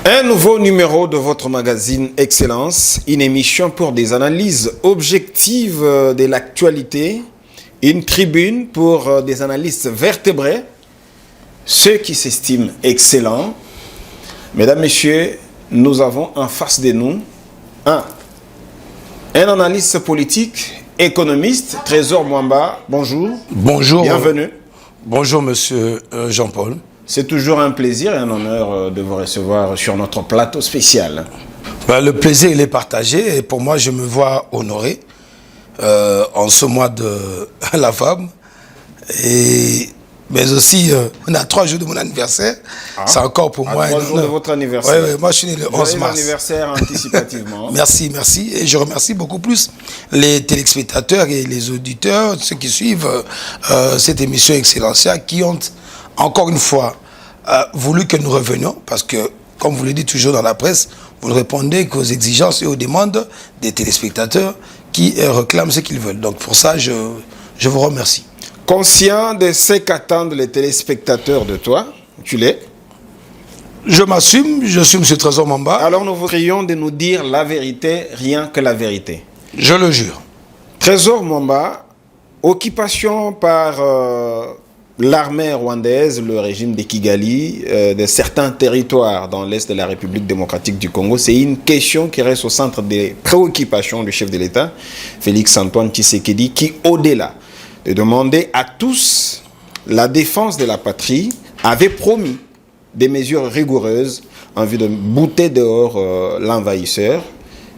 Un nouveau numéro de votre magazine Excellence, une émission pour des analyses objectives de l'actualité, une tribune pour des analystes vertébrés, ceux qui s'estiment excellents. Mesdames, Messieurs, nous avons en face de nous un analyste politique, économiste, Trésor Mwamba. Bonjour. Bonjour. Bienvenue. Bonjour, monsieur Jean-Paul. C'est toujours un plaisir et un honneur de vous recevoir sur notre plateau spécial. Le plaisir, il est partagé et pour moi, je me vois honoré en ce mois de la femme. Mais aussi, on a 3 jours de mon anniversaire. C'est encore pour moi. 3 jours de votre anniversaire. Oui, moi je suis né le 11 mars. Anniversaire anticipativement. Merci. Et je remercie beaucoup plus les téléspectateurs et les auditeurs, ceux qui suivent cette émission Excellencia, qui ont encore une fois voulu que nous revenions, parce que, comme vous le dites toujours dans la presse, vous ne répondez qu'aux exigences et aux demandes des téléspectateurs qui réclament ce qu'ils veulent. Donc pour ça, je vous remercie. Conscient de ce qu'attendent les téléspectateurs de toi, tu l'es? Je m'assume, je suis M. Trésor Mwamba. Alors nous voudrions de nous dire la vérité, rien que la vérité. Je le jure. Trésor Mwamba, occupation par l'armée rwandaise, le régime de Kigali, de certains territoires dans l'est de la République démocratique du Congo, c'est une question qui reste au centre des préoccupations du chef de l'État, Félix-Antoine Tshisekedi, qui, au-delà de demander à tous la défense de la patrie, avait promis des mesures rigoureuses en vue de bouter dehors l'envahisseur,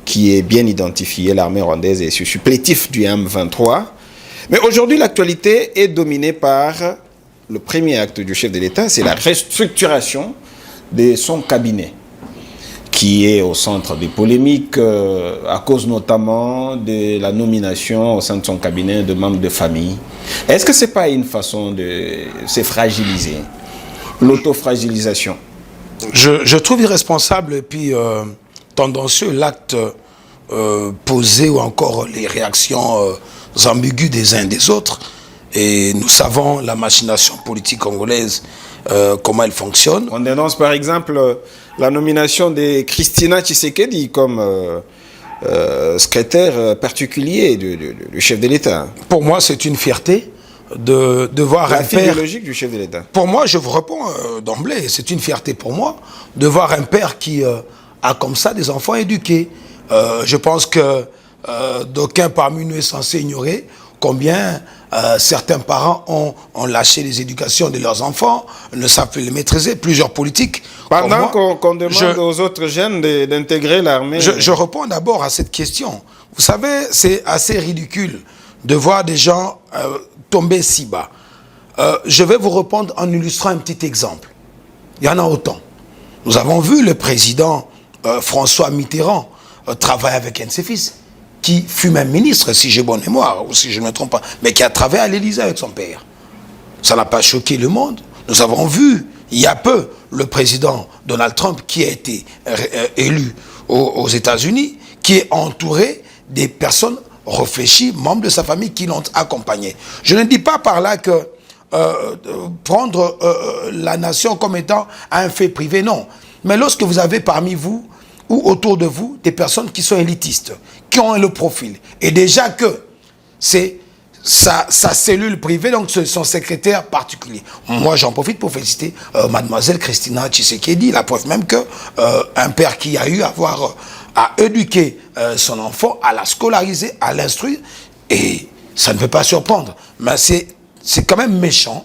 qui est bien identifié, l'armée rwandaise, et ce supplétif du M23. Mais aujourd'hui, l'actualité est dominée par le premier acte du chef de l'État, c'est la restructuration de son cabinet, qui est au centre des polémiques à cause notamment de la nomination au sein de son cabinet de membres de famille. Est-ce que ce n'est pas une façon de se fragiliser, l'autofragilisation? Je trouve irresponsable et puis tendancieux l'acte posé ou encore les réactions ambiguës des uns et des autres. Et nous savons la machination politique congolaise, comment elle fonctionne. On dénonce par exemple la nomination de Christina Tshisekedi comme secrétaire particulier du chef de l'État. Pour moi, c'est une fierté de voir un père... idéologique du chef de l'État. Pour moi, je vous réponds d'emblée, c'est une fierté pour moi de voir un père qui a comme ça des enfants éduqués. Je pense que d'aucuns parmi nous est censé ignorer combien certains parents ont lâché les éducations de leurs enfants, ne savent plus les maîtriser. Plusieurs politiques. Pendant qu'on demande aux autres jeunes d'intégrer l'armée. Je réponds d'abord à cette question. Vous savez, c'est assez ridicule de voir des gens tomber si bas. Je vais vous répondre en illustrant un petit exemple. Il y en a autant. Nous avons vu le président François Mitterrand travailler avec un de ses fils, qui fut même ministre, si j'ai bonne mémoire, ou si je ne me trompe pas, mais qui a travaillé à l'Élysée avec son père. Ça n'a pas choqué le monde. Nous avons vu, il y a peu, le président Donald Trump, qui a été élu aux États-Unis, qui est entouré des personnes réfléchies, membres de sa famille, qui l'ont accompagné. Je ne dis pas par là que prendre la nation comme étant un fait privé, non. Mais lorsque vous avez parmi vous, ou autour de vous, des personnes qui sont élitistes, qui ont le profil. Et déjà que c'est sa cellule privée, donc son secrétaire particulier. Moi, j'en profite pour féliciter mademoiselle Christina Tshisekedi, la preuve même que un père qui a eu à éduquer son enfant, à la scolariser, à l'instruire, et ça ne peut pas surprendre. Mais c'est quand même méchant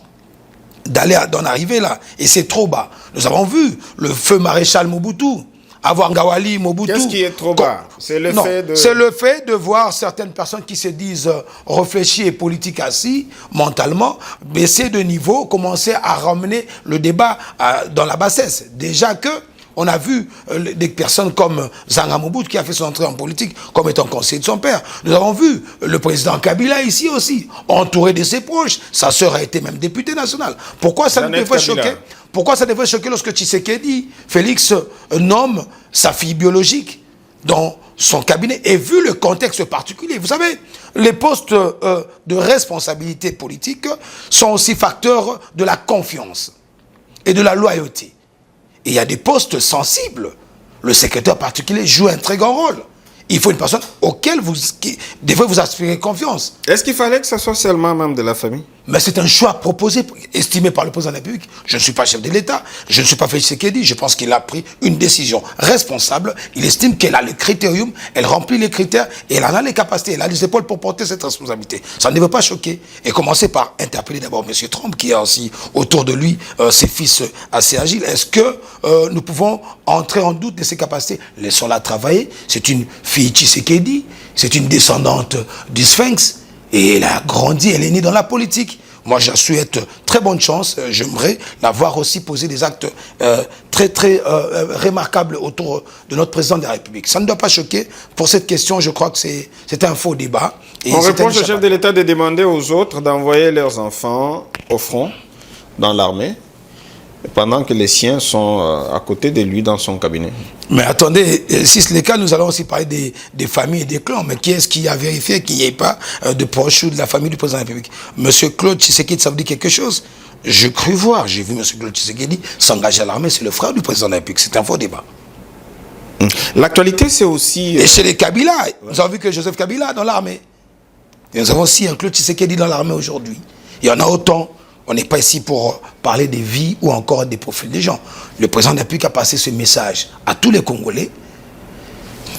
d'en arriver là. Et c'est trop bas. Nous avons vu le feu maréchal Mobutu, avoir Ngawali, Mobutu. Qu'est-ce qui est trop bas? C'est le fait de voir certaines personnes qui se disent réfléchies et politiques assis, mentalement, baisser de niveau, commencer à ramener le débat dans la bassesse. Déjà que on a vu des personnes comme Zanga Mobutu qui a fait son entrée en politique comme étant conseiller de son père. Nous avons vu le président Kabila ici aussi, entouré de ses proches. Sa sœur a été même députée nationale. Pourquoi ça ne devrait choquer? Pourquoi ça devrait choquer lorsque Tshisekedi, Félix, nomme sa fille biologique dans son cabinet et vu le contexte particulier? Vous savez, les postes de responsabilité politique sont aussi facteurs de la confiance et de la loyauté. Et il y a des postes sensibles. Le secrétaire particulier joue un très grand rôle. Il faut une personne auquel vous devez vous aspirer confiance. Est-ce qu'il fallait que ce soit seulement un membre de la famille? Mais c'est un choix proposé, estimé par le président de la République. Je ne suis pas chef de l'État, je ne suis pas Félix Tshisekedi. Je pense qu'il a pris une décision responsable. Il estime qu'elle a le critérium, elle remplit les critères et elle en a les capacités, elle a les épaules pour porter cette responsabilité. Ça ne veut pas choquer. Et commencer par interpeller d'abord M. Trump, qui a aussi autour de lui ses fils assez agiles. Est-ce que nous pouvons entrer en doute de ses capacités? Laissons-la travailler. C'est une fille Tshisekedi, c'est une descendante du Sphinx. Et elle a grandi, elle est née dans la politique. Moi, je souhaite très bonne chance. J'aimerais la voir aussi poser des actes très remarquables autour de notre président de la République. Ça ne doit pas choquer. Pour cette question, je crois que c'est un faux débat. Et on reproche au chef de l'État de demander aux autres d'envoyer leurs enfants au front, dans l'armée, pendant que les siens sont à côté de lui dans son cabinet. Mais attendez, si c'est le cas, nous allons aussi parler des familles et des clans. Mais qui est-ce qui a vérifié qu'il n'y ait pas de proches de la famille du président de la République? Monsieur Claude Tshisekedi, ça vous dit quelque chose? Je crus voir, j'ai vu monsieur Claude Tshisekedi s'engager à l'armée, c'est le frère du président de la République. C'est un faux débat. L'actualité, c'est aussi... Et chez les Kabila, nous avons vu que Joseph Kabila dans l'armée. Et nous avons aussi un Claude Tshisekedi dans l'armée aujourd'hui. Il y en a autant. On n'est pas ici pour parler des vies ou encore des profils des gens. Le président de la République a passé ce message à tous les Congolais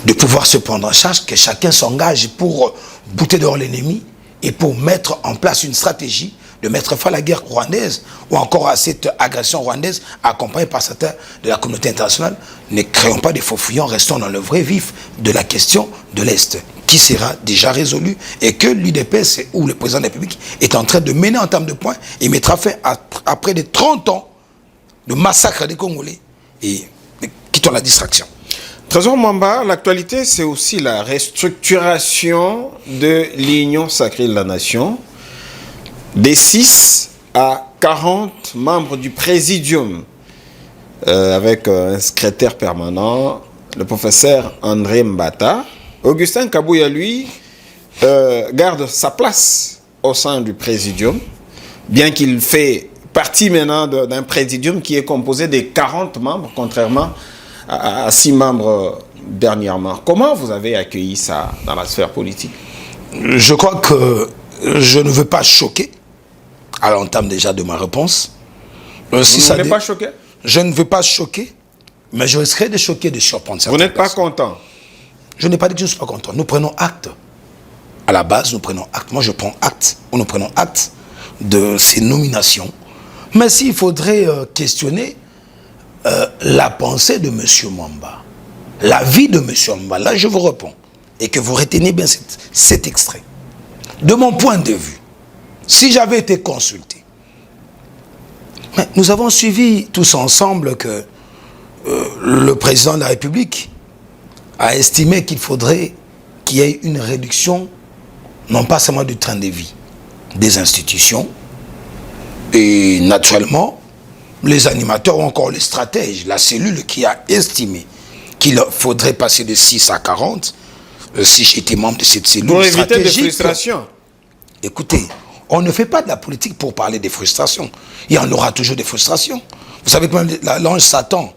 de pouvoir se prendre en charge, que chacun s'engage pour bouter dehors l'ennemi et pour mettre en place une stratégie de mettre fin à la guerre rwandaise ou encore à cette agression rwandaise accompagnée par certains de la communauté internationale. Ne créons pas des faux fuyants, restons dans le vrai vif de la question de l'Est, qui sera déjà résolu et que l'UDPS ou le président de la République est en train de mener en termes de points et mettra fin à près de 30 ans de massacre des Congolais et quittons la distraction. Trésor Mwamba, l'actualité, c'est aussi la restructuration de l'Union sacrée de la nation, des 6 à 40 membres du présidium, avec un secrétaire permanent, le professeur André Mbata. Augustin Kabouya, lui, garde sa place au sein du présidium, bien qu'il fait partie maintenant d'un présidium qui est composé de 40 membres, contrairement à 6 membres dernièrement. Comment vous avez accueilli ça dans la sphère politique? Je crois que je ne veux pas choquer, à l'entame déjà de ma réponse. Si vous n'êtes pas choqué? Je ne veux pas choquer, mais je risquerais de choquer, de surprendre certaines personnes. Vous n'êtes pas content? Je n'ai pas dit que je ne suis pas content. Nous prenons acte. À la base, nous prenons acte. Moi, je prends acte. Ou nous prenons acte de ces nominations. Mais s'il faudrait questionner la pensée de M. Mwamba, la vie de M. Mwamba, là, je vous réponds. Et que vous retenez bien cet extrait. De mon point de vue, si j'avais été consulté, mais nous avons suivi tous ensemble que le président de la République a estimé qu'il faudrait qu'il y ait une réduction, non pas seulement du train de vie, des institutions, et naturellement, les animateurs ou encore les stratèges, la cellule qui a estimé qu'il faudrait passer de 6 à 40, si j'étais membre de cette cellule pour éviter des frustrations. Écoutez, on ne fait pas de la politique pour parler des frustrations. Il y en aura toujours des frustrations. Vous savez que même l'ange Satan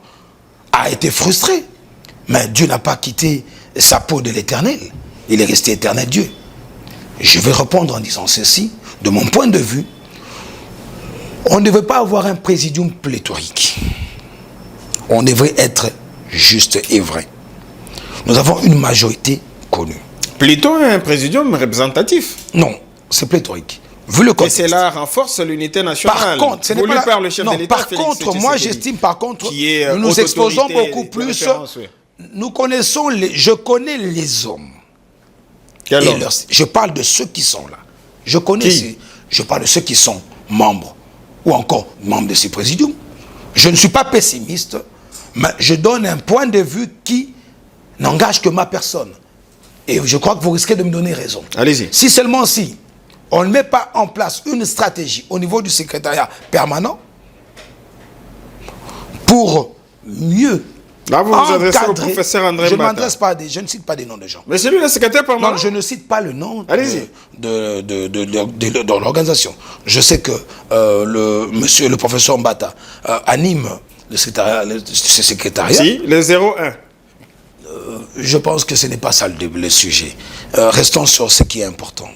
a été frustré. Mais Dieu n'a pas quitté sa peau de l'éternel. Il est resté éternel Dieu. Je vais répondre en disant ceci. De mon point de vue, on ne devrait pas avoir un présidium pléthorique. On devrait être juste et vrai. Nous avons une majorité connue. Plutôt un présidium représentatif. Non, c'est pléthorique. Vu le contexte. Et cela renforce l'unité nationale. Par contre, ce n'est pas par le chef de l'État. Par contre, moi j'estime par contre, nous nous exposons beaucoup plus. Nous connaissons je connais les hommes. Je parle de ceux qui sont là. Je connais je parle de ceux qui sont membres ou encore membres de ces présidiums. Je ne suis pas pessimiste, mais je donne un point de vue qui n'engage que ma personne. Et je crois que vous risquez de me donner raison. Allez-y. Si seulement si on ne met pas en place une stratégie au niveau du secrétariat permanent pour mieux là, vous vous adressez au professeur André Mbata. Je ne cite pas des noms de gens. Mais c'est lui le secrétaire permanent. Non, je ne cite pas le nom de l'organisation. Je sais que le professeur Mbata anime ce secrétariat. Si, le 01. Je pense que ce n'est pas ça le sujet. Restons sur ce qui est important.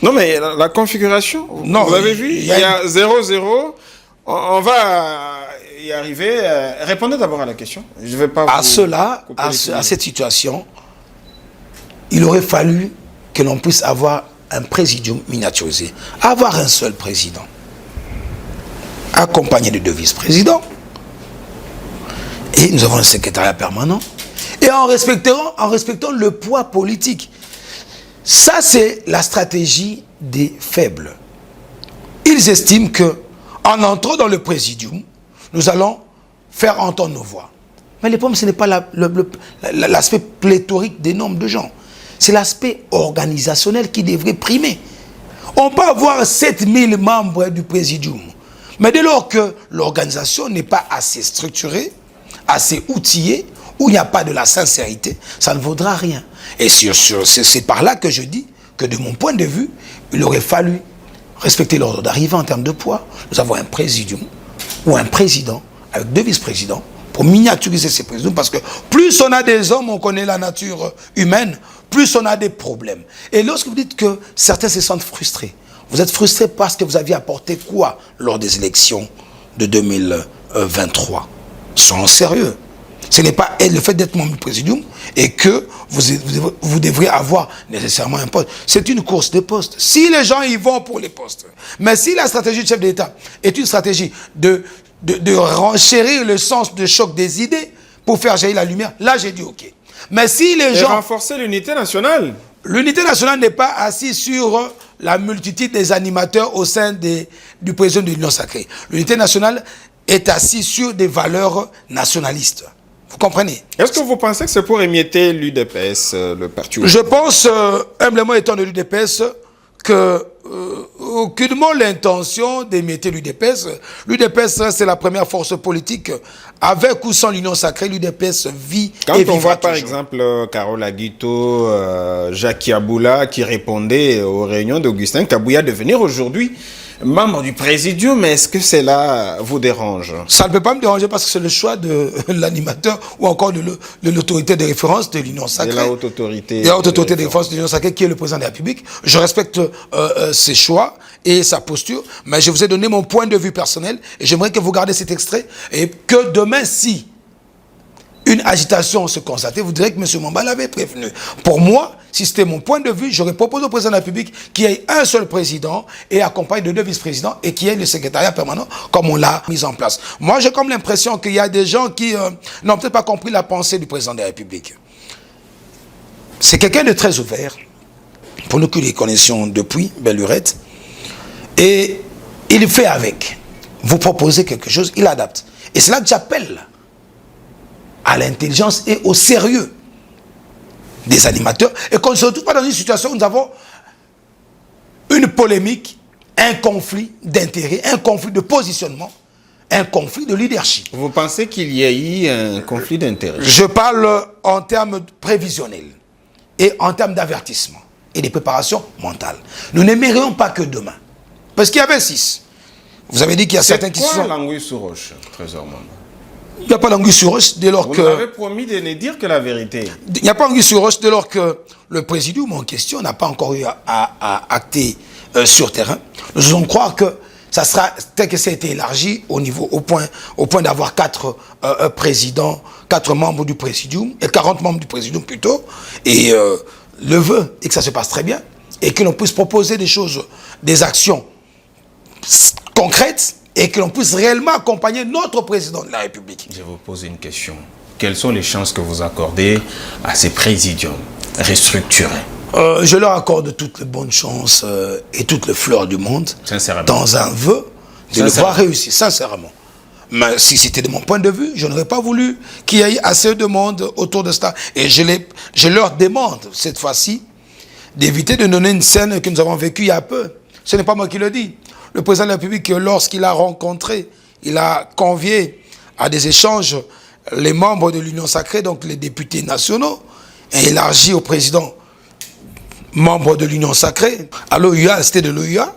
Non, mais la configuration, non, vous avez vu, il y a 00. On va y arriver. Répondez d'abord à la question. Je vais pas à cela, à cette situation, il aurait fallu que l'on puisse avoir un présidium miniaturisé. Avoir un seul président, accompagné de 2 vice-présidents. Et nous avons un secrétariat permanent. Et en respectant le poids politique. Ça, c'est la stratégie des faibles. Ils estiment que en entrant dans le présidium, nous allons faire entendre nos voix. Mais le problème, ce n'est pas l'aspect pléthorique des nombres de gens. C'est l'aspect organisationnel qui devrait primer. On peut avoir 7000 membres du présidium. Mais dès lors que l'organisation n'est pas assez structurée, assez outillée, où il n'y a pas de la sincérité, ça ne vaudra rien. Et c'est par là que je dis que de mon point de vue, il aurait fallu respecter l'ordre d'arrivée en termes de poids. Nous avons un présidium ou un président avec 2 vice-présidents pour miniaturiser ces présidents, parce que plus on a des hommes, on connaît la nature humaine, plus on a des problèmes. Et lorsque vous dites que certains se sentent frustrés, vous êtes frustrés parce que vous aviez apporté quoi lors des élections de 2023? Soyons sérieux. Ce n'est pas le fait d'être membre du présidium et que vous devrez avoir nécessairement un poste. C'est une course de postes. Si les gens y vont pour les postes, mais si la stratégie du chef d'État est une stratégie de renchérir le sens de choc des idées pour faire jaillir la lumière, là j'ai dit ok. Mais si les gens... renforcer l'unité nationale. L'unité nationale n'est pas assise sur la multitude des animateurs au sein du président de l'Union sacrée. L'unité nationale est assise sur des valeurs nationalistes. Vous comprenez? Est-ce que vous pensez que c'est pour émietter l'UDPS, le parti? Je pense, humblement étant de l'UDPS, que aucunement l'intention d'émietter l'UDPS. L'UDPS, c'est la première force politique. Avec ou sans l'Union sacrée, l'UDPS vit Quand et on voit toujours. par exemple Carole Aguito, Jacques Yaboula qui répondaient aux réunions d'Augustin Kabouya de venir aujourd'hui membre du présidium, mais est-ce que cela vous dérange? Ça ne peut pas me déranger parce que c'est le choix de l'animateur ou encore de l'autorité de référence de l'Union sacrée. De la haute autorité. De la haute autorité de référence de l'Union sacrée qui est le président de la République. Je respecte ses choix et sa posture, mais je vous ai donné mon point de vue personnel et j'aimerais que vous gardez cet extrait et que demain, si une agitation se constatait, vous direz que M. Mamba l'avait prévenu. Pour moi, si c'était mon point de vue, j'aurais proposé au président de la République qu'il y ait un seul président et accompagné de 2 vice-présidents et qu'il y ait le secrétariat permanent comme on l'a mis en place. Moi, j'ai comme l'impression qu'il y a des gens qui n'ont peut-être pas compris la pensée du président de la République. C'est quelqu'un de très ouvert, pour nous qui les connaissions depuis, belle lurette, et il fait avec. Vous proposez quelque chose, il adapte. Et c'est là que j'appelle à l'intelligence et au sérieux des animateurs, et qu'on ne se retrouve pas dans une situation où nous avons une polémique, un conflit d'intérêts, un conflit de positionnement, un conflit de leadership. Vous pensez qu'il y a eu un conflit d'intérêts? Je parle en termes prévisionnels et en termes d'avertissement et de préparation mentale. Nous n'aimerions pas que demain, parce qu'il y avait 6. Vous avez dit qu'il y a certains qui sont... C'est quoi l'anguille sous roche, Trésor Mamba? Il n'y a pas d'anguille sur roche dès lors que... Vous avez promis de ne dire que la vérité. Il n'y a pas d'anguille sur roche dès lors que le présidium en question n'a pas encore eu à acter sur terrain. Nous allons croire que ça sera tel que ça a été élargi au point d'avoir 4 présidents, 4 membres du présidium, et 40 membres du présidium plutôt, et le vœu est que ça se passe très bien, et que l'on puisse proposer des choses, des actions concrètes, et que l'on puisse réellement accompagner notre président de la République. Je vous pose une question. Quelles sont les chances que vous accordez à ces présidiums restructurés? Je leur accorde toutes les bonnes chances et toutes les fleurs du monde, dans un vœu de le voir réussir, sincèrement. Mais si c'était de mon point de vue, je n'aurais pas voulu qu'il y ait assez de monde autour de cela. Et je leur demande, cette fois-ci, d'éviter de donner une scène que nous avons vécue il y a peu. Ce n'est pas moi qui le dis. Le président de la République, lorsqu'il a rencontré, il a convié à des échanges les membres de l'Union sacrée, donc les députés nationaux, et élargi au président membre de l'Union sacrée, à l'OUA, c'était de l'OUA.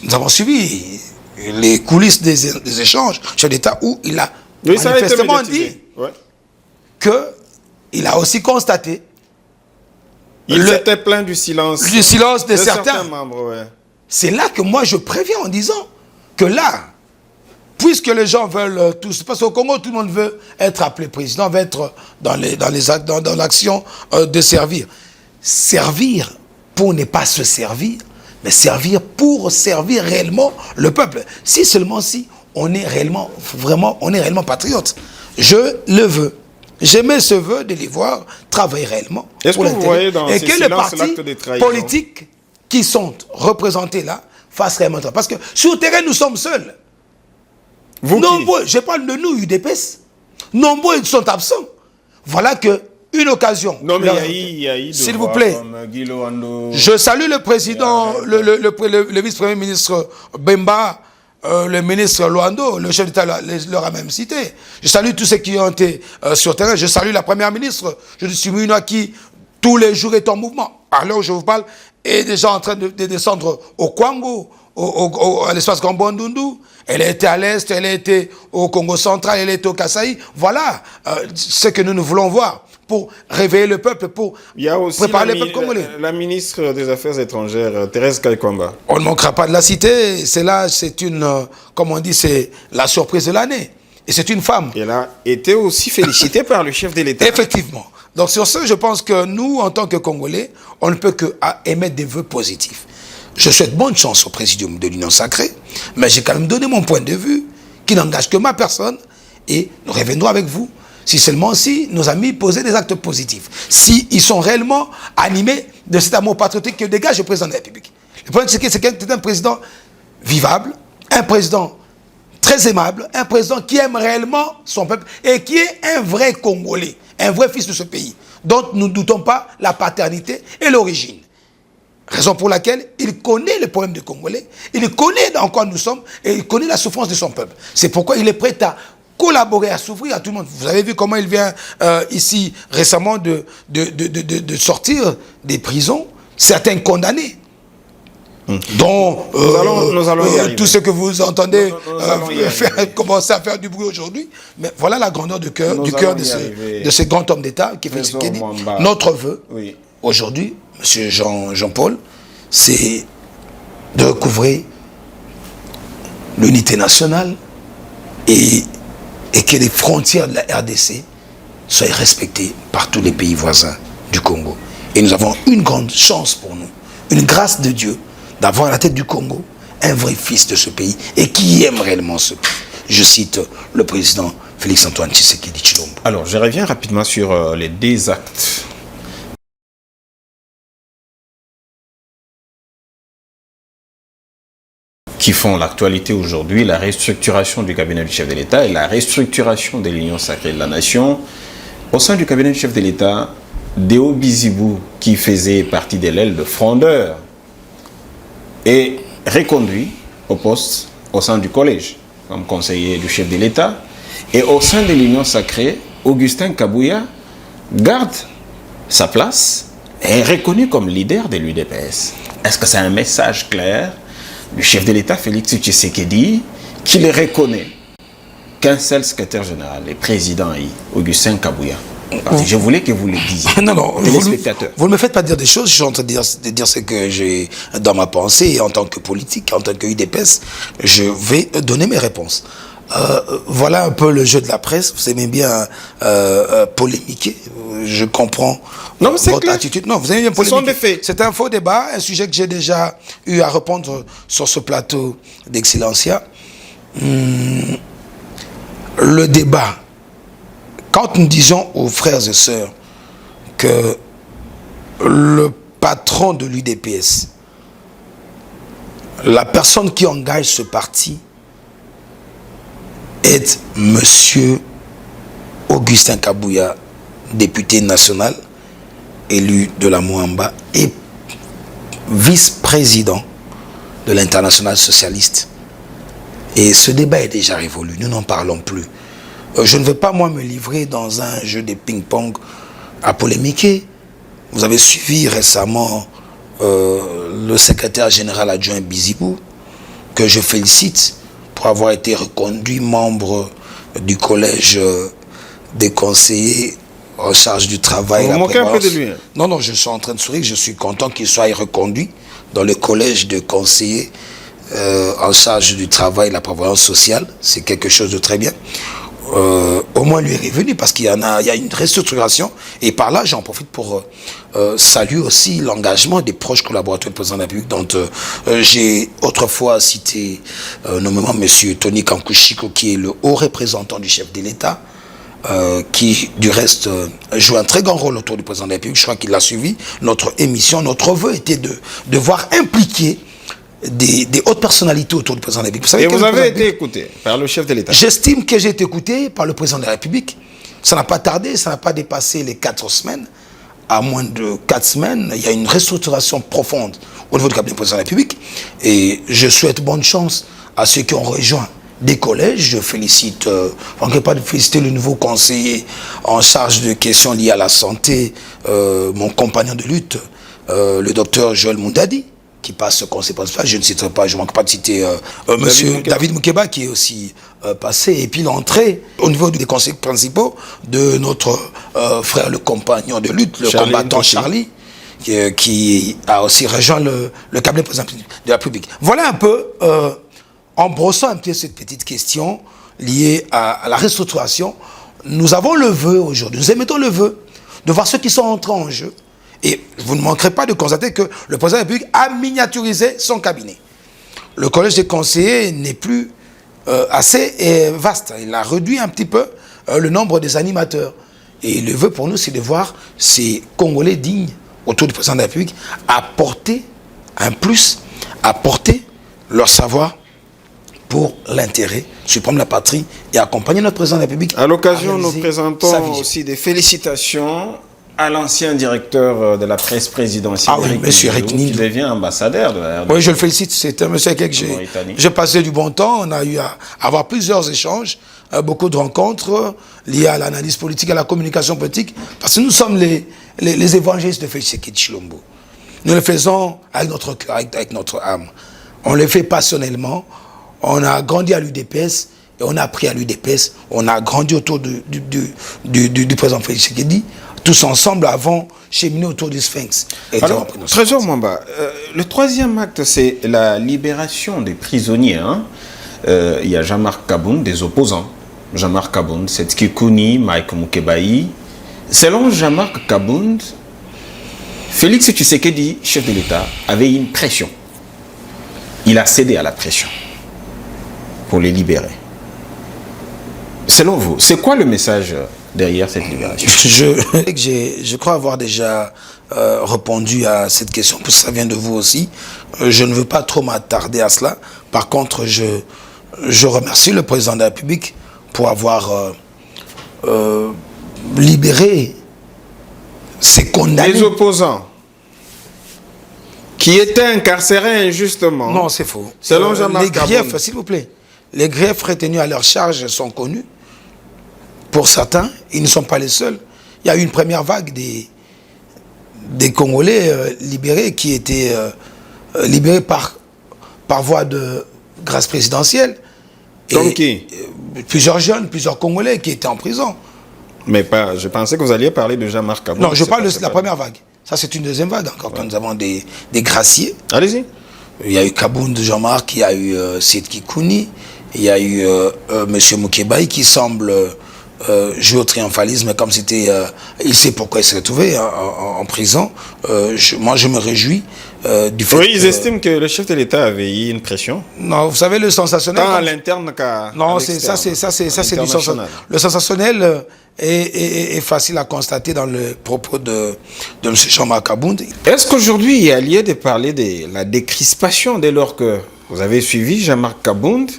Nous avons suivi les coulisses des échanges chef d'État où il a Oui, ça a été manifestement médiatisé. dit Ouais. qu'il a aussi constaté Il s'était plaint du silence. du silence de certains. membres, ouais. C'est là que moi je préviens en disant que là, puisque les gens veulent tous, parce qu'au Congo tout le monde veut être appelé président, veut être dans l'action de servir. Servir pour ne pas se servir, mais servir pour servir réellement le peuple. Si seulement si on est réellement, vraiment, on est réellement patriote. Je le veux. J'aimais ce vœu de les voir travailler réellement. Est-ce que vous voyez dans et ces que les silences partis l'acte de trahison politiques qui sont représentés là fassent réellement ça. Parce que sur le terrain, nous sommes seuls. Vous Nombreux, je parle de nous, UDPS. Nombreux sont absents. Voilà que une occasion. Non, mais il y a eu s'il vous plaît, je salue le président, le vice-premier ministre Bemba, le ministre Luando, le chef d'État leur a même cité. Je salue tous ceux qui ont été sur terrain. Je salue la première ministre. Je suis une qui, tous les jours, est en mouvement. Alors, je vous parle, est déjà en train de descendre au Kwango, à l'espace Gambondundu. Elle a été à l'Est, elle a été au Congo central, elle a été au Kasaï. Voilà ce que nous voulons voir pour réveiller le peuple, pour préparer le peuple congolais. La ministre des Affaires étrangères, Thérèse Kaikwamba. On ne manquera pas de la citer. C'est une, comme on dit, c'est la surprise de l'année. Et c'est une femme. Elle a été aussi félicitée par le chef de l'État. Effectivement. Donc sur ce, je pense que nous, en tant que Congolais, on ne peut que émettre des vœux positifs. Je souhaite bonne chance au présidium de l'Union Sacrée, mais j'ai quand même donné mon point de vue, qui n'engage que ma personne, et nous reviendrons avec vous, si seulement si nos amis posaient des actes positifs, si ils sont réellement animés de cet amour patriotique que dégage le président de la République. Le problème, c'est que c'est un président vivable, un président très aimable, un président qui aime réellement son peuple, et qui est un vrai Congolais, un vrai fils de ce pays, dont nous ne doutons pas la paternité et l'origine. Raison pour laquelle il connaît le problème des Congolais, il connaît dans quoi nous sommes et il connaît la souffrance de son peuple. C'est pourquoi il est prêt à collaborer, à s'ouvrir à tout le monde. Vous avez vu comment il vient ici récemment de sortir des prisons certains condamnés. Dont nous allons y arriver. Tout ce que vous entendez commencer à faire du bruit aujourd'hui. Mais voilà la grandeur du cœur de ce grand homme d'État qui fait ce qu'il dit. Notre vœu, aujourd'hui, M. Jean-Paul, c'est de recouvrer l'unité nationale et que les frontières de la RDC soient respectées par tous les pays voisins du Congo. Et nous avons une grande chance pour nous, une grâce de Dieu, d'avoir à la tête du Congo un vrai fils de ce pays et qui aime réellement ce pays. Je cite le président Félix-Antoine Tshisekedi Tshilombo. Alors, je reviens rapidement sur les deux actes qui font l'actualité aujourd'hui, la restructuration du cabinet du chef de l'État et la restructuration de l'Union sacrée de la nation. Au sein du cabinet du chef de l'État, Deo Bizibou, qui faisait partie de l'aile de frondeur, est reconduit au poste au sein du collège, comme conseiller du chef de l'État. Et au sein de l'Union sacrée, Augustin Kabouya garde sa place et est reconnu comme leader de l'UDPS. Est-ce que c'est un message clair du chef de l'État, Félix Tshisekedi, qui le reconnaît qu'un seul secrétaire général et président, Augustin Kabouya? Je voulais que vous le disiez. Non, vous ne me faites pas dire des choses. Je suis en train de dire ce que j'ai dans ma pensée. Et en tant que politique, en tant que UDPS, je vais donner mes réponses. Voilà un peu le jeu de la presse. Vous aimez bien polémiquer. Je comprends votre attitude. Non, vous aimez bien polémiquer. C'est un faux débat, un sujet que j'ai déjà eu à répondre sur ce plateau d'Excellencia. Le débat. Quand nous disons aux frères et sœurs que le patron de l'UDPS, la personne qui engage ce parti, est Monsieur Augustin Kabouya, député national, élu de la Moamba, et vice-président de l'Internationale socialiste. Et ce débat est déjà révolu, nous n'en parlons plus. Je ne veux pas, moi, me livrer dans un jeu de ping-pong à polémiquer. Vous avez suivi récemment le secrétaire général adjoint Bizibou, que je félicite pour avoir été reconduit membre du collège des conseillers en charge du travail. Vous vous moquez un peu de lui. Non, non, je suis en train de sourire. Je suis content qu'il soit reconduit dans le collège de conseillers en charge du travail et la prévoyance sociale. C'est quelque chose de très bien. Au moins lui est revenu parce qu'il y a une restructuration. Et par là, j'en profite pour saluer aussi l'engagement des proches collaborateurs du président de la République, dont j'ai autrefois cité nommément M. Tony Kankushiko, qui est le haut représentant du chef de l'État, qui du reste joue un très grand rôle autour du président de la République. Je crois qu'il a suivi notre émission. Notre vœu était de voir impliquer des hautes personnalités autour du président de la République. Et vous avez été écouté par le chef de l'État? J'estime que j'ai été écouté par le président de la République. Ça n'a pas tardé, ça n'a pas dépassé les 4 semaines. À moins de 4 semaines, il y a une restructuration profonde au niveau du cabinet du président de la République. Et je souhaite bonne chance à ceux qui ont rejoint des collèges. Je félicite, on ne peut pas féliciter le nouveau conseiller en charge de questions liées à la santé, mon compagnon de lutte, le docteur Joël Moundadi, qui passe ce conseil principal. Je ne citerai pas, je ne manque pas de citer monsieur David Moukeba, qui est aussi passé, et puis l'entrée au niveau des conseils principaux de notre frère, le compagnon de lutte, le combattant Charlie, qui a aussi rejoint le cabinet président de la République. Voilà un peu, en brossant un peu cette petite question liée à la restructuration, nous avons le vœu aujourd'hui, nous émettons le vœu de voir ceux qui sont entrés en jeu. Et vous ne manquerez pas de constater que le président de la République a miniaturisé son cabinet. Le collège des conseillers n'est plus assez vaste. Il a réduit un petit peu le nombre des animateurs. Et le vœu pour nous, c'est de voir ces Congolais dignes autour du président de la République apporter un plus, apporter leur savoir pour l'intérêt suprême de la patrie et accompagner notre président de la République. À l'occasion, nous présentons aussi des félicitations à l'ancien directeur de la presse présidentielle, monsieur Eric Nil, qui devient ambassadeur de la RDC. Oui, je le félicite. C'est un monsieur avec qui j'ai passé du bon temps. On a eu à avoir plusieurs échanges, beaucoup de rencontres liées à l'analyse politique, à la communication politique, parce que nous sommes les évangélistes de Félix Tshisekedi Tshilombo. Nous le faisons avec notre cœur, avec notre âme. On le fait passionnellement. On a grandi à l'UDPS et on a appris à l'UDPS. On a grandi autour du président Félix Tshisekedi. Tous ensemble avons cheminé autour du Sphinx. Alors, Trésor Mwamba, le troisième acte, c'est la libération des prisonniers. Hein. Il y a Jean-Marc Kabound, des opposants. Jean-Marc Kabound, Setski Kouni, Mike Mukebaï. Selon Jean-Marc Kabound, Félix Tshisekedi, chef de l'État, avait une pression. Il a cédé à la pression pour les libérer. Selon vous, c'est quoi le message derrière cette libération? Je crois avoir déjà répondu à cette question, parce que ça vient de vous aussi. Je ne veux pas trop m'attarder à cela. Par contre, je remercie le président de la République pour avoir libéré ces condamnés. Les opposants qui étaient incarcérés injustement. Non, c'est faux. Selon Jean-Marc les griefs, s'il vous plaît, les griefs retenus à leur charge sont connus. Pour certains, ils ne sont pas les seuls. Il y a eu une première vague des Congolais libérés qui étaient libérés par voie de grâce présidentielle. Comme qui? Plusieurs jeunes, plusieurs Congolais qui étaient en prison. Mais pas, je pensais que vous alliez parler de Jean-Marc Kabound. Non, je parle de la première vague. Ça, c'est une deuxième vague encore, quand nous avons des graciers. Allez-y. Il y a eu Kabound de Jean-Marc, il y a eu Setski Kouni, il y a eu M. Mukebaï qui semble jouer au triomphalisme comme c'était... il sait pourquoi il s'est retrouvé en prison. Moi, je me réjouis du fait oui, ils estiment que le chef de l'État avait eu une pression. Non, vous savez, le sensationnel... Tant à l'interne qu'à non, c'est du sensationnel. Le sensationnel est facile à constater dans le propos de M. Jean-Marc Kabound. Est-ce qu'aujourd'hui, il y a lieu de parler de la décrispation dès lors que vous avez suivi Jean-Marc Kabound,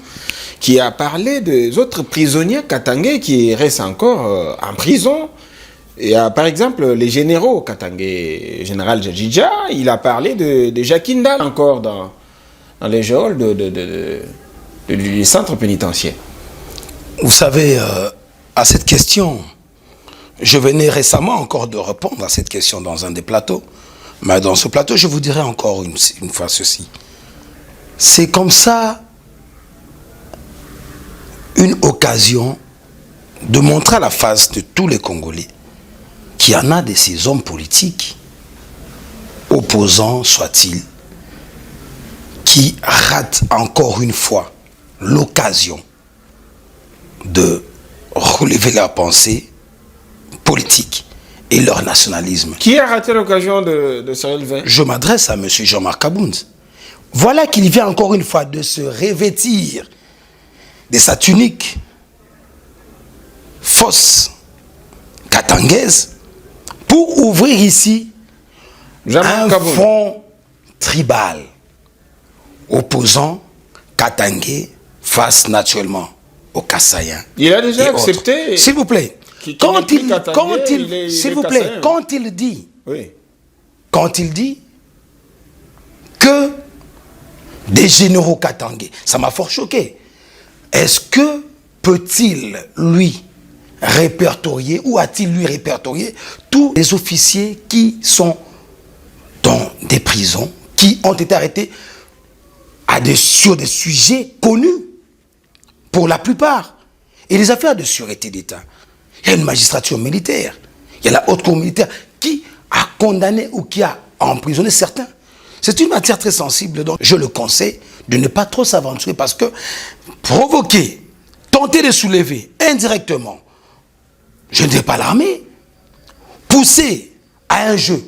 qui a parlé des autres prisonniers katangais qui restent encore en prison? Et par exemple, les généraux katangais, général Jadjidja, il a parlé de Jakinda encore dans les geôles du centre pénitentiaire. Vous savez, à cette question, je venais récemment encore de répondre à cette question dans un des plateaux. Mais dans ce plateau, je vous dirai encore une fois ceci. C'est comme ça une occasion de montrer à la face de tous les Congolais qu'il y en a de ces hommes politiques, opposants soient-ils, qui ratent encore une fois l'occasion de relever leur pensée politique et leur nationalisme. Qui a raté l'occasion de se relever? Je m'adresse à M. Jean-Marc Kabound. Voilà qu'il vient encore une fois de se revêtir de sa tunique fausse katangaise pour ouvrir ici un front tribal opposant Katangé face naturellement aux Kassaïens. Il a déjà accepté. S'il vous plaît, quand il dit que des généraux katangais, ça m'a fort choqué. Est-ce que peut-il lui répertorier, ou a-t-il lui répertorié tous les officiers qui sont dans des prisons, qui ont été arrêtés sur des sujets connus pour la plupart? Et les affaires de sûreté d'État, il y a une magistrature militaire, il y a la haute cour militaire qui a condamné ou qui a emprisonné certains. C'est une matière très sensible, donc je le conseille de ne pas trop s'aventurer, parce que provoquer, tenter de soulever indirectement, je ne dis pas l'armée, pousser à un jeu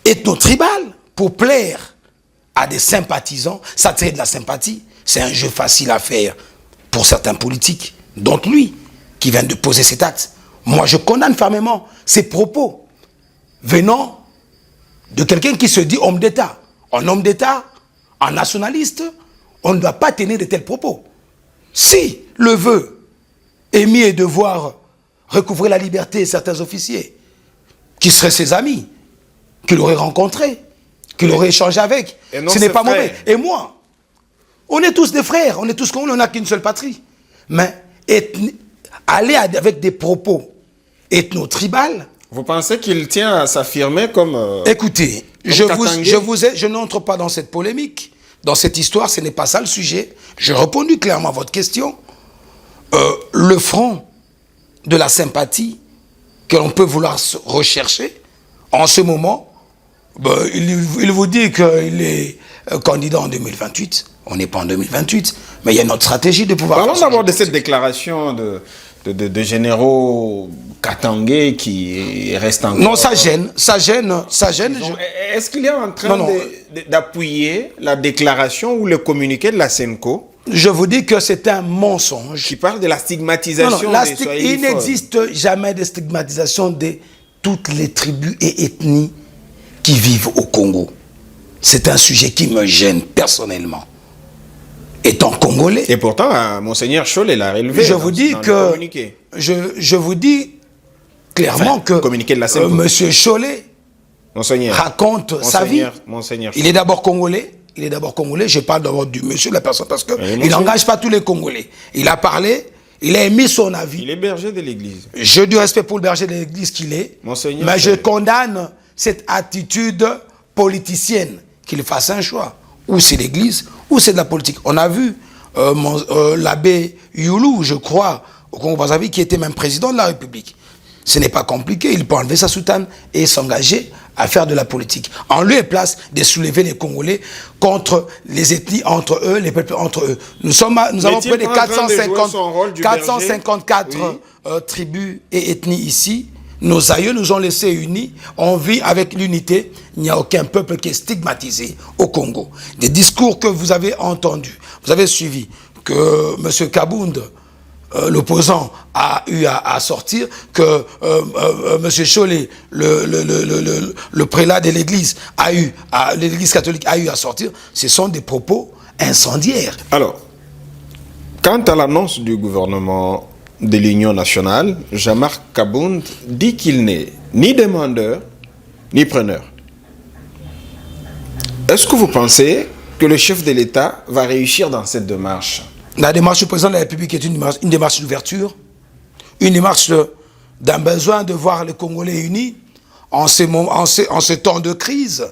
ethno-tribal pour plaire à des sympathisants, s'attirer de la sympathie, c'est un jeu facile à faire pour certains politiques, dont lui, qui vient de poser cet acte. Moi, je condamne fermement ces propos venant de quelqu'un qui se dit homme d'État. En homme d'État, en nationaliste, on ne doit pas tenir de tels propos. Si le vœu émis est de voir recouvrer la liberté certains officiers, qui seraient ses amis, qu'il aurait rencontrés, qu'il aurait échangé avec, ce n'est pas mauvais. Et moi, on est tous des frères, on est tous congolais, on n'a qu'une seule patrie. Mais aller avec des propos ethno-tribales. Vous pensez qu'il tient à s'affirmer comme... Écoutez, je n'entre pas dans cette polémique, dans cette histoire, ce n'est pas ça le sujet. J'ai répondu clairement à votre question. Le front de la sympathie que l'on peut vouloir rechercher, en ce moment, il vous dit qu'il est candidat en 2028. On n'est pas en 2028, mais il y a une autre stratégie de pouvoir... Parlons d'abord de cette déclaration de généraux katangais qui reste encore... Non, ça gêne. Est-ce qu'il est en train d'appuyer la déclaration ou le communiqué de la SENCO? Je vous dis que c'est un mensonge. Qui parle de la stigmatisation il n'existe jamais de stigmatisation de toutes les tribus et ethnies qui vivent au Congo. C'est un sujet qui me gêne personnellement. Étant congolais. Et pourtant, Monseigneur Chollet l'a relevé. Je vous dis clairement que Monsieur Chollet raconte sa vie. Il est d'abord congolais. Je parle d'abord du monsieur, de la personne, parce qu'il n'engage pas tous les Congolais. Il a parlé, il a émis son avis. Il est berger de l'Église. Je du respect pour le berger de l'Église qu'il est. Monseigneur mais je condamne cette attitude politicienne, qu'il fasse un choix. Ou c'est l'Église, ou c'est de la politique. On a vu l'abbé Youlou, je crois, au Congo-Brazzaville, qui était même président de la République. Ce n'est pas compliqué, il peut enlever sa soutane et s'engager à faire de la politique. En lieu et place de soulever les Congolais contre les ethnies entre eux, les peuples entre eux. Nous avons près de 454 tribus et ethnies ici. Nos aïeux nous ont laissés unis. On vit avec l'unité. Il n'y a aucun peuple qui est stigmatisé au Congo. Des discours que vous avez entendus, vous avez suivi, que M. Kabound, l'opposant, a eu à sortir, que M. Chollet, le prélat de l'Église, l'Église catholique a eu à sortir, ce sont des propos incendiaires. Alors, quant à l'annonce du gouvernement de l'Union nationale, Jean-Marc Kabound dit qu'il n'est ni demandeur, ni preneur. Est-ce que vous pensez que le chef de l'État va réussir dans cette démarche? La démarche du président de la République est une démarche d'ouverture, une démarche d'un besoin de voir les Congolais unis en ce temps de crise,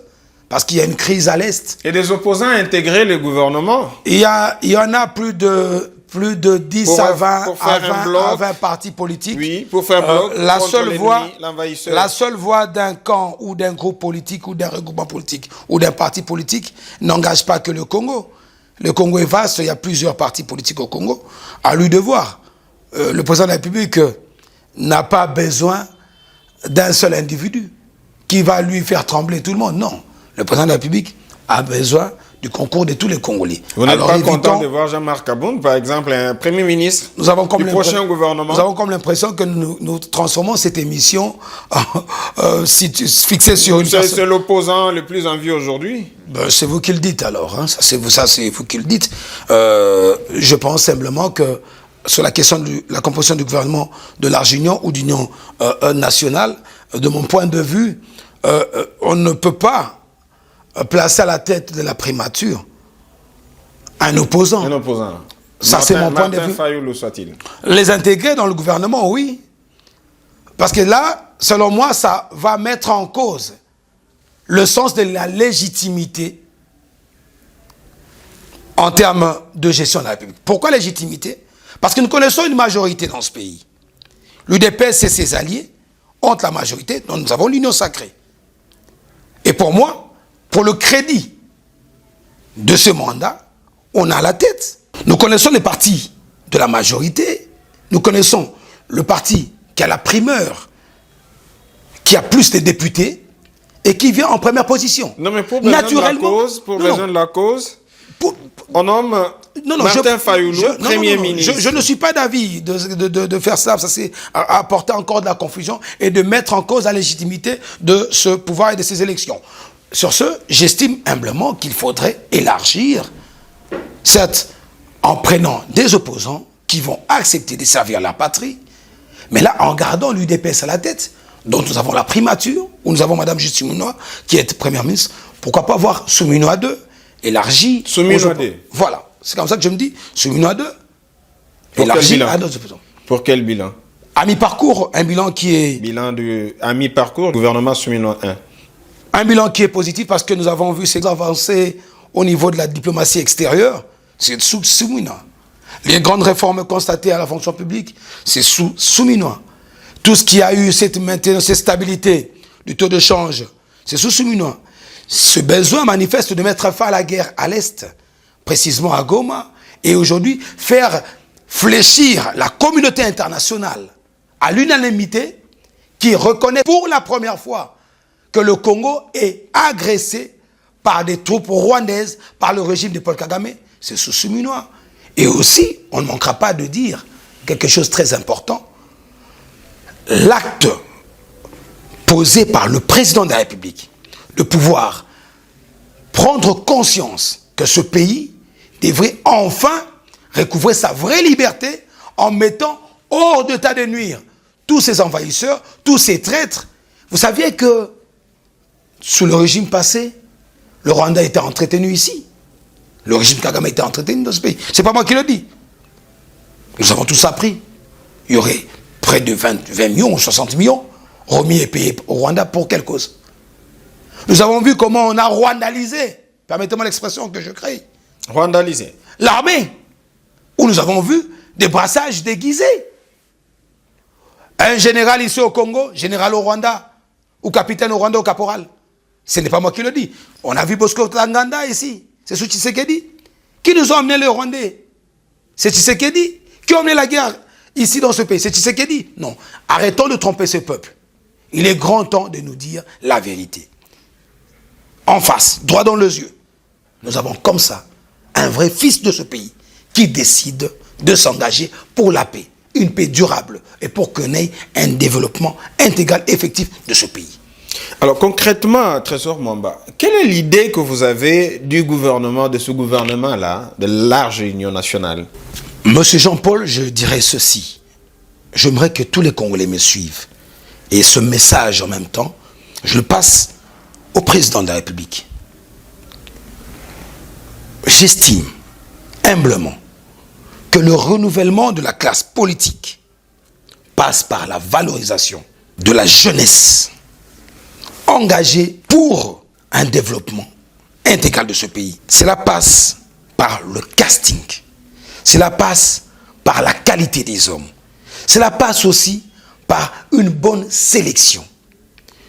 parce qu'il y a une crise à l'Est. Et des opposants à intégrer le gouvernement? Il y en a plus de plus de 10 pour, à 20, pour faire à un bloc, 20 partis politiques. Oui, pour faire bloc la contre l'envahisseur. la seule voix d'un camp ou d'un groupe politique ou d'un regroupement politique ou d'un parti politique n'engage pas que le Congo. Le Congo est vaste, il y a plusieurs partis politiques au Congo. À lui de voir. Le président de la République n'a pas besoin d'un seul individu qui va lui faire trembler tout le monde. Non. Le président de la République a besoin du concours de tous les Congolais. Vous n'êtes pas content de voir Jean-Marc Aboun, par exemple, un Premier ministre du prochain gouvernement? Nous avons comme l'impression que nous transformons cette émission fixée sur une personne. C'est l'opposant le plus en vue aujourd'hui? C'est vous qui le dites alors. Hein. C'est vous qui le dites. Je pense simplement que sur la question de la composition du gouvernement de large union ou d'union nationale, de mon point de vue, on ne peut pas placer à la tête de la primature un opposant. Un opposant. Ça, c'est mon point de vue. Fayoulou soit-il. Les intégrer dans le gouvernement, oui. Parce que là, selon moi, ça va mettre en cause le sens de la légitimité en termes de gestion de la République. Pourquoi légitimité? Parce que nous connaissons une majorité dans ce pays. L'UDPS et ses alliés ont la majorité, donc nous avons l'union sacrée. Et pour moi, pour le crédit de ce mandat, on a la tête. Nous connaissons les partis de la majorité, nous connaissons le parti qui a la primeur, qui a plus de députés et qui vient en première position. Non, mais pour besoin de la cause, on nomme Martin Fayoulou Premier ministre. Je ne suis pas d'avis de faire ça c'est apporter encore de la confusion et de mettre en cause la légitimité de ce pouvoir et de ces élections. Sur ce, j'estime humblement qu'il faudrait élargir, certes, en prenant des opposants qui vont accepter de servir la patrie, mais là, en gardant l'UDPS à la tête, dont nous avons la primature, où nous avons Mme Justine Souminois, qui est première ministre, pourquoi pas voir Souminois 2 élargi. Souminois 2. Voilà, c'est comme ça que je me dis, Souminois 2 élargi à d'autres opposants. Pour quel bilan? À mi-parcours, un bilan qui est... À mi-parcours, gouvernement Souminois 1. Un bilan qui est positif parce que nous avons vu ces avancées au niveau de la diplomatie extérieure, c'est sous Souminois. Les grandes réformes constatées à la fonction publique, c'est sous Souminois. Tout ce qui a eu cette maintenance, cette stabilité du taux de change, c'est sous Souminois. Ce besoin manifeste de mettre fin à la guerre à l'Est, précisément à Goma, et aujourd'hui faire fléchir la communauté internationale à l'unanimité qui reconnaît pour la première fois que le Congo est agressé par des troupes rwandaises, par le régime de Paul Kagame, c'est sous Souminois. Et aussi, on ne manquera pas de dire quelque chose de très important, l'acte posé par le président de la République de pouvoir prendre conscience que ce pays devrait enfin recouvrer sa vraie liberté en mettant hors d'état de nuire tous ces envahisseurs, tous ces traîtres. Vous saviez que sous le régime passé, le Rwanda était entretenu ici. Le régime Kagame était entretenu dans ce pays. C'est pas moi qui le dis. Nous avons tous appris. Il y aurait près de 20 millions ou 60 millions remis et payés au Rwanda pour quelle cause? Nous avons vu comment on a rwandalisé, permettez-moi l'expression que je crée. Rwandalisé. L'armée, où nous avons vu des brassages déguisés. Un général ici au Congo, général au Rwanda, ou capitaine au Rwanda, ou caporal. Ce n'est pas moi qui le dis. On a vu Bosco Ntaganda ici. C'est sous Tshisekedi. Qui nous a emmené les Rwandais? C'est Tshisekedi. Qui a emmené la guerre ici dans ce pays? C'est Tshisekedi. Non. Arrêtons de tromper ce peuple. Il est grand temps de nous dire la vérité. En face, droit dans les yeux. Nous avons comme ça un vrai fils de ce pays qui décide de s'engager pour la paix. Une paix durable et pour qu'on ait un développement intégral effectif de ce pays. Alors concrètement, Trésor Mwamba, quelle est l'idée que vous avez du gouvernement, de ce gouvernement-là, de large union nationale? Monsieur Jean-Paul, je dirais ceci. J'aimerais que tous les Congolais me suivent. Et ce message en même temps, je le passe au président de la République. J'estime humblement que le renouvellement de la classe politique passe par la valorisation de la jeunesse engagée pour un développement intégral de ce pays. Cela passe par le casting. Cela passe par la qualité des hommes. Cela passe aussi par une bonne sélection.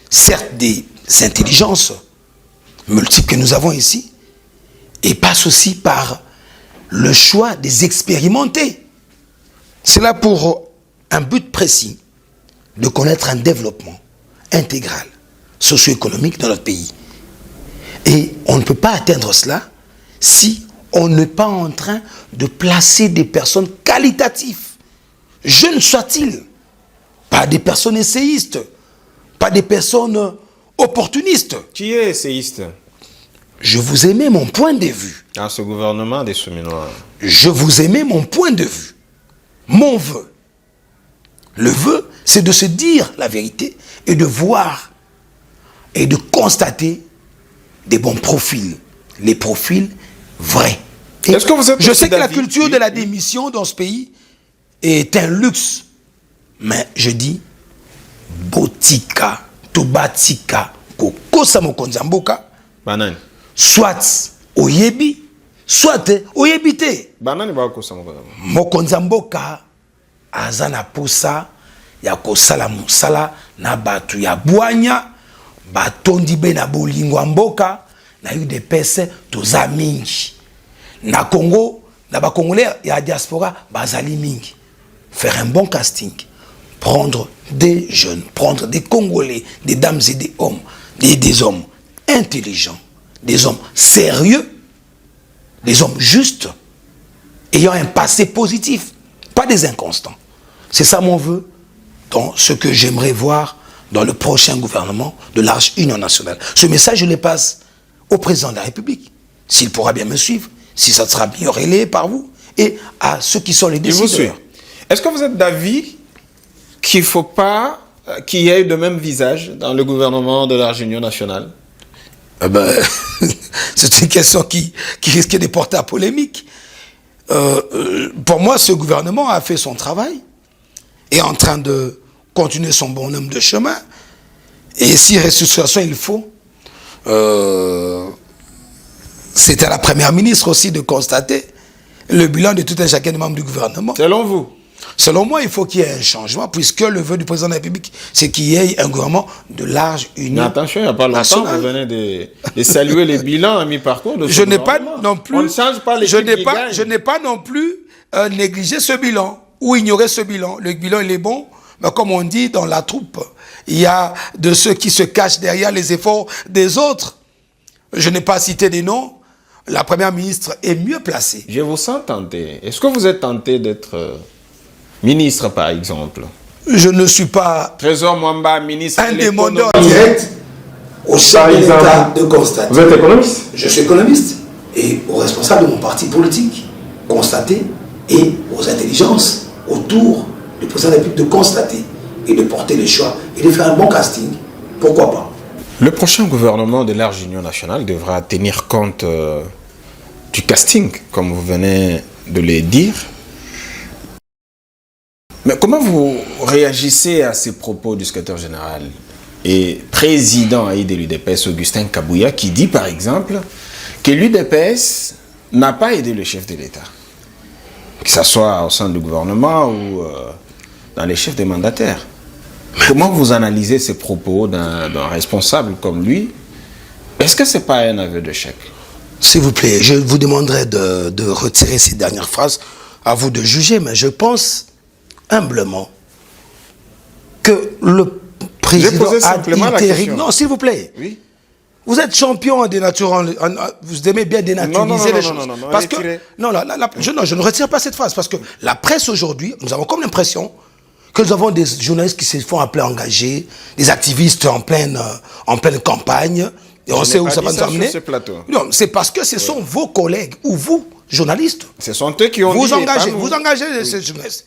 Certes, des intelligences multiples que nous avons ici, et passe aussi par le choix des expérimentés. C'est là pour un but précis de connaître un développement intégral, socio-économique dans notre pays. Et on ne peut pas atteindre cela si on n'est pas en train de placer des personnes qualitatives, jeunes soient-ils, pas des personnes essayistes, pas des personnes opportunistes. Qui est essayiste? Je vous aimais mon point de vue. Dans ce gouvernement des Souminois. Je vous aimais mon point de vue. Mon vœu. Le vœu, c'est de se dire la vérité et de voir et de constater des bons profils. Les profils vrais. Est-ce que vous êtes je sais que la culture de la démission dans ce pays est un luxe. Mais je dis, botika, tobatika, kokosa mokonzi mboka. Banane. Soit oyebi, soit oyebite. Banane ba kokosa mokonzi. Mokonzi mboka azana posa ya kosala musala na batu ya bwanya batondi be na bolingo mboka na yu de pese toza mingi. Na Congo, na ba Congolais ya diaspora bazali mingi. Faire un bon casting, prendre des jeunes, prendre des Congolais, des dames et des hommes, des hommes intelligents, des hommes sérieux, des hommes justes, ayant un passé positif, pas des inconstants. C'est ça mon vœu dans ce que j'aimerais voir dans le prochain gouvernement de large union nationale. Ce message, je le passe au président de la République, s'il pourra bien me suivre, si ça sera bien relayé par vous, et à ceux qui sont les décideurs. Est-ce que vous êtes d'avis qu'il ne faut pas qu'il y ait de même visage dans le gouvernement de large union nationale? C'est une question qui risquait de porter à polémique. Pour moi, ce gouvernement a fait son travail, est en train de continuer son bonhomme de chemin, et si restructuration il faut, c'est à la première ministre aussi de constater le bilan de tout un chacun des membres du gouvernement. Selon vous? Selon moi, il faut qu'il y ait un changement, puisque le vœu du président de la République, c'est qu'il y ait un gouvernement de large union. Mais attention, il n'y a pas longtemps, vous venez de saluer les bilans à mi-parcours de ce Je n'ai pas non plus. On ne change pas les je n'ai pas non plus négligé ce bilan ou ignoré ce bilan. Le bilan, il est bon, mais comme on dit dans la troupe, il y a de ceux qui se cachent derrière les efforts des autres. Je n'ai pas cité des noms. La première ministre est mieux placée. Je vous sens tenté. Est-ce que vous êtes tenté d'être ministre, par exemple? Je ne suis pas Trésor Mwamba, ministre un demandeur direct au chef de l'État de constater. Vous êtes économiste? Je suis économiste. Et aux responsables de mon parti politique, constater, et aux intelligences autour du président de la République de constater et de porter les choix et de faire un bon casting. Pourquoi pas? Le prochain gouvernement de large union nationale devra tenir compte du casting, comme vous venez de le dire. Mais comment vous réagissez à ces propos du secrétaire général et président de l'UDPS, Augustin Kabouya, qui dit par exemple que l'UDPS n'a pas aidé le chef de l'État, que ce soit au sein du gouvernement ou dans les chefs des mandataires? Comment vous analysez ces propos d'un responsable comme lui? Est-ce que ce n'est pas un aveu d'échec? S'il vous plaît, je vous demanderai de retirer ces dernières phrases. À vous de juger, mais je pense humblement que le président a été... Non, s'il vous plaît. Oui. Vous êtes champion en dénaturant... Vous aimez bien dénaturiser les choses. Non, parce que, je ne retire pas cette phrase, parce que la presse aujourd'hui, nous avons comme l'impression que nous avons des journalistes qui se font appeler engagés, des activistes en pleine campagne, et on sait où ça va nous amener. Non, c'est parce que ce sont vos collègues, ou vous, journalistes, ce sont eux qui ont vous engagez ces journalistes,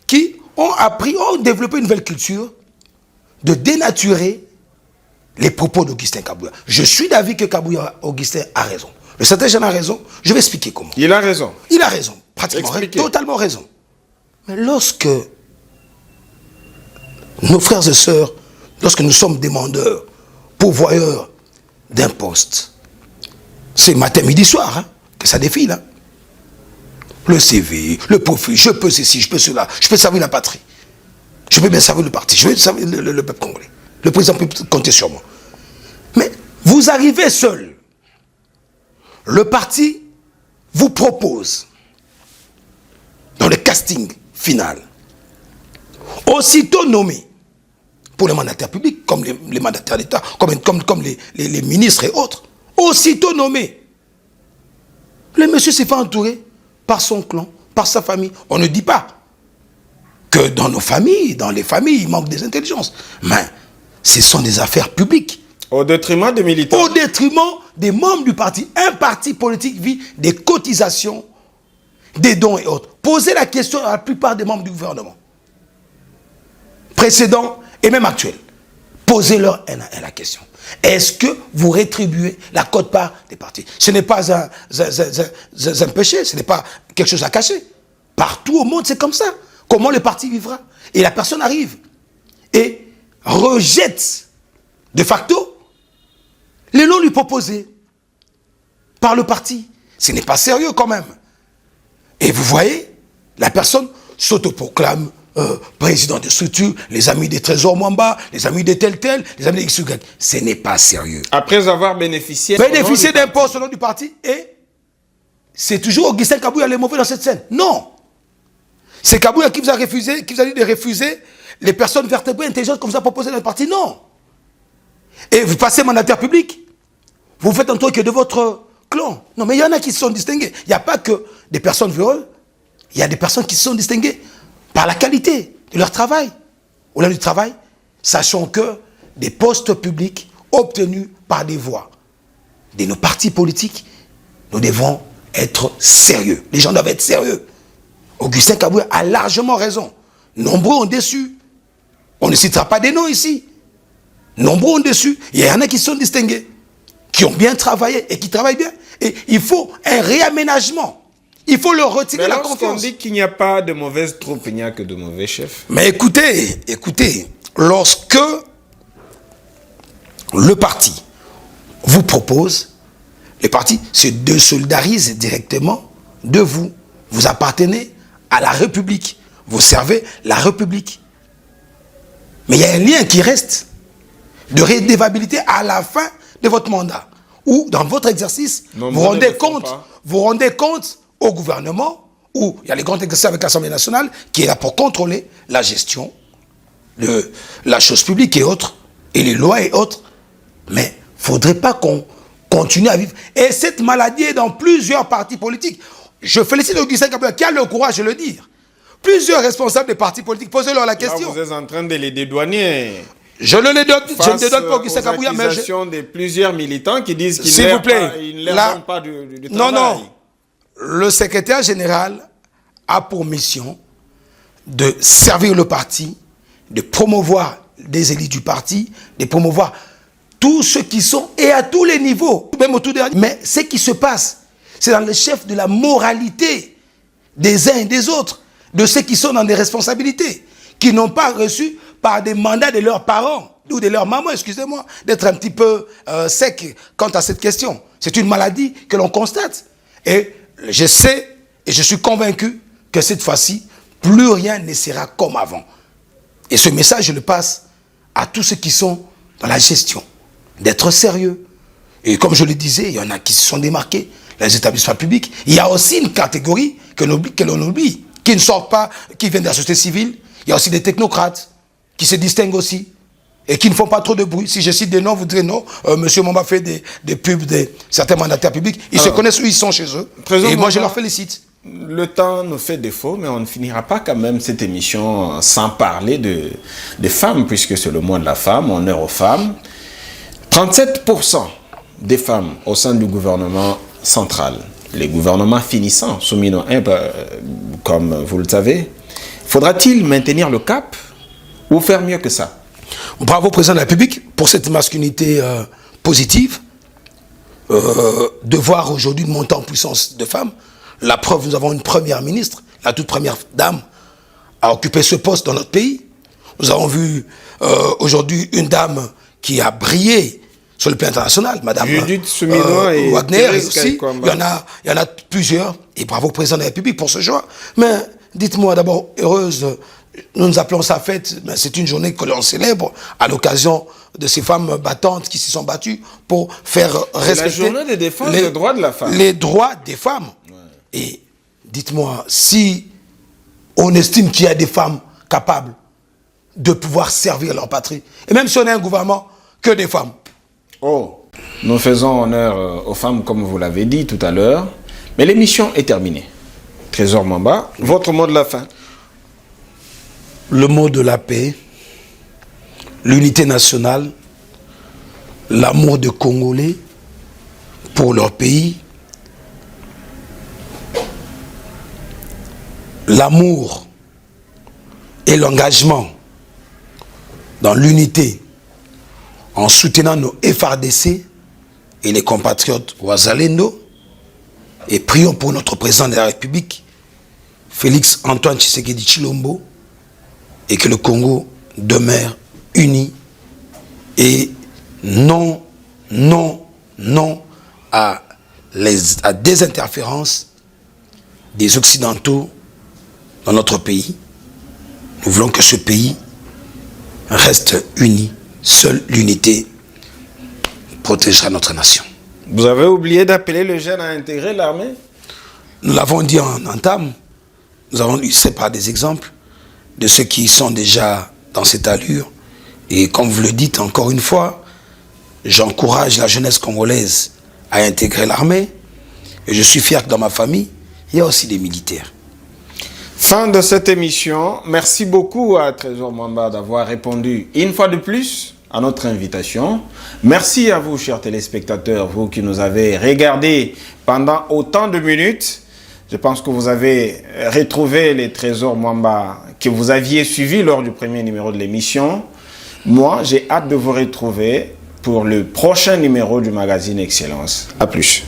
qui ont appris, ont développé une nouvelle culture de dénaturer les propos d'Augustin Kabouya. Je suis d'avis que Augustin a raison. Le secrétaire a raison, je vais expliquer comment. Il a raison. Il a raison, pratiquement, totalement raison. Mais lorsque nos frères et sœurs, lorsque nous sommes demandeurs, pourvoyeurs d'un poste, c'est matin, midi, soir, hein, que ça défile. Hein. le CV, le profil, je peux ceci, je peux cela, je peux servir la patrie. Je peux bien servir le parti, je peux servir le peuple congolais. Le président peut compter sur moi. Mais vous arrivez seul. Le parti vous propose, dans le casting final, aussitôt nommé, pour les mandataires publics, comme les mandataires d'État, comme les ministres et autres, aussitôt nommé, le monsieur s'est fait entourer par son clan, par sa famille. On ne dit pas que dans nos familles, dans les familles, il manque des intelligences. Mais ce sont des affaires publiques. Au détriment des militants. Au détriment des membres du parti. Un parti politique vit des cotisations, des dons et autres. Posez la question à la plupart des membres du gouvernement, précédents et même actuels. Posez-leur la question. Est-ce que vous rétribuez la quote-part des partis? Ce n'est pas un péché, ce n'est pas quelque chose à cacher. Partout au monde, c'est comme ça. Comment le parti vivra? Et la personne arrive et rejette de facto les noms lui proposés par le parti. Ce n'est pas sérieux quand même. Et vous voyez, la personne s'autoproclame président de structure, les amis des Trésors Mwamba, les amis de tel, les amis de XY. Ce n'est pas sérieux. Après avoir bénéficié d'un poste au nom du parti, et c'est toujours Augustin Kabouya le mauvais dans cette scène. Non. C'est Kabouya qui vous a dit de refuser les personnes vertébrées intelligentes comme vous a proposé dans le parti. Non. Et vous passez mandataire public. Vous faites un truc de votre clan. Non, mais il y en a qui se sont distingués. Il n'y a pas que des personnes véreuses. Il y a des personnes qui se sont distinguées par la qualité de leur travail. Au-delà du travail, sachant que des postes publics obtenus par des voix de nos partis politiques, nous devons être sérieux. Les gens doivent être sérieux. Augustin Kabouya a largement raison. Nombreux ont déçu. On ne citera pas des noms ici. Nombreux ont déçu. Il y en a qui se sont distingués, qui ont bien travaillé et qui travaillent bien. Et il faut un réaménagement. Il faut leur retirer la confiance. On dit qu'il n'y a pas de mauvaises troupes, il n'y a que de mauvais chefs. Mais écoutez, lorsque le parti vous propose, le parti se désolidarise directement de vous. Vous appartenez à la République. Vous servez la République. Mais il y a un lien qui reste de redevabilité à la fin de votre mandat. Ou dans votre exercice, vous rendez compte au gouvernement, où il y a les grands exercices avec l'Assemblée nationale, qui est là pour contrôler la gestion de la chose publique et autres, et les lois et autres. Mais il ne faudrait pas qu'on continue à vivre. Et cette maladie est dans plusieurs partis politiques. Je félicite Augustin Kabouya qui a le courage de le dire. Plusieurs responsables des partis politiques, posez-leur la question. Là, vous êtes en train de les dédouaner. Je ne les donne pas Augustin Kabouya, mais de plusieurs militants qui disent qu'ils ne leur pas du travail. Non. Le secrétaire général a pour mission de servir le parti, de promouvoir des élites du parti, de promouvoir tous ceux qui sont, et à tous les niveaux, même au tout dernier. Mais ce qui se passe, c'est dans le chef de la moralité des uns et des autres, de ceux qui sont dans des responsabilités, qui n'ont pas reçu par des mandats de leurs parents, ou de leur maman, excusez-moi, d'être un petit peu sec quant à cette question. C'est une maladie que l'on constate. Et je sais, et je suis convaincu que cette fois-ci, plus rien ne sera comme avant. Et ce message, je le passe à tous ceux qui sont dans la gestion, d'être sérieux. Et comme je le disais, il y en a qui se sont démarqués, les établissements publics. Il y a aussi une catégorie que l'on oublie, qui ne sortent pas, qui viennent de la société civile. Il y a aussi des technocrates qui se distinguent aussi et qui ne font pas trop de bruit. Si je cite des noms, vous direz non, monsieur Mwamba fait des pubs de certains mandataires publics. Ils se connaissent où ils sont chez eux. Et moi, je leur félicite. Le temps nous fait défaut, mais on ne finira pas quand même cette émission sans parler des femmes, puisque c'est le mois de la femme, honneur aux femmes. 37% des femmes au sein du gouvernement central, les gouvernements finissants, soumis comme vous le savez, faudra-t-il maintenir le cap ou faire mieux que ça? Bravo, président de la République, pour cette masculinité positive, de voir aujourd'hui une montée en puissance de femmes. La preuve, nous avons une première ministre, la toute première dame, à occuper ce poste dans notre pays. Nous avons vu aujourd'hui une dame qui a brillé sur le plan international, Madame Judith Suminwa et Wagner Thérèse aussi. Kaikwamba. Il y en a plusieurs. Et bravo au président de la République pour ce choix. Mais dites-moi d'abord, heureuse, nous appelons ça fête, mais c'est une journée que l'on célèbre à l'occasion de ces femmes battantes qui se sont battues pour faire respecter... la journée de défense des droits de la femme. Les droits des femmes. Ouais. Et dites-moi, si on estime qu'il y a des femmes capables de pouvoir servir leur patrie, et même si on a un gouvernement que des femmes. Oh, nous faisons honneur aux femmes comme vous l'avez dit tout à l'heure, mais l'émission est terminée. Trésor Mwamba, votre mot de la fin. Le mot de la paix, l'unité nationale, l'amour des Congolais pour leur pays, l'amour et l'engagement dans l'unité en soutenant nos FRDC et les compatriotes Ouazalendo, et prions pour notre président de la République, Félix Antoine Tshisekedi Tshilombo, et que le Congo demeure uni et non à des interférences des Occidentaux dans notre pays. Nous voulons que ce pays reste uni. Seule l'unité protégera notre nation. Vous avez oublié d'appeler le jeune à intégrer l'armée? Nous l'avons dit en entame. Nous avons eu par des exemples de ceux qui sont déjà dans cette allure. Et comme vous le dites encore une fois, j'encourage la jeunesse congolaise à intégrer l'armée. Et je suis fier que dans ma famille, il y a aussi des militaires. Fin de cette émission. Merci beaucoup à Trésor Mwamba d'avoir répondu une fois de plus à notre invitation. Merci à vous, chers téléspectateurs, vous qui nous avez regardés pendant autant de minutes. Je pense que vous avez retrouvé les Trésors Mwamba que vous aviez suivis lors du premier numéro de l'émission. Moi, j'ai hâte de vous retrouver pour le prochain numéro du magazine Excellence. À plus.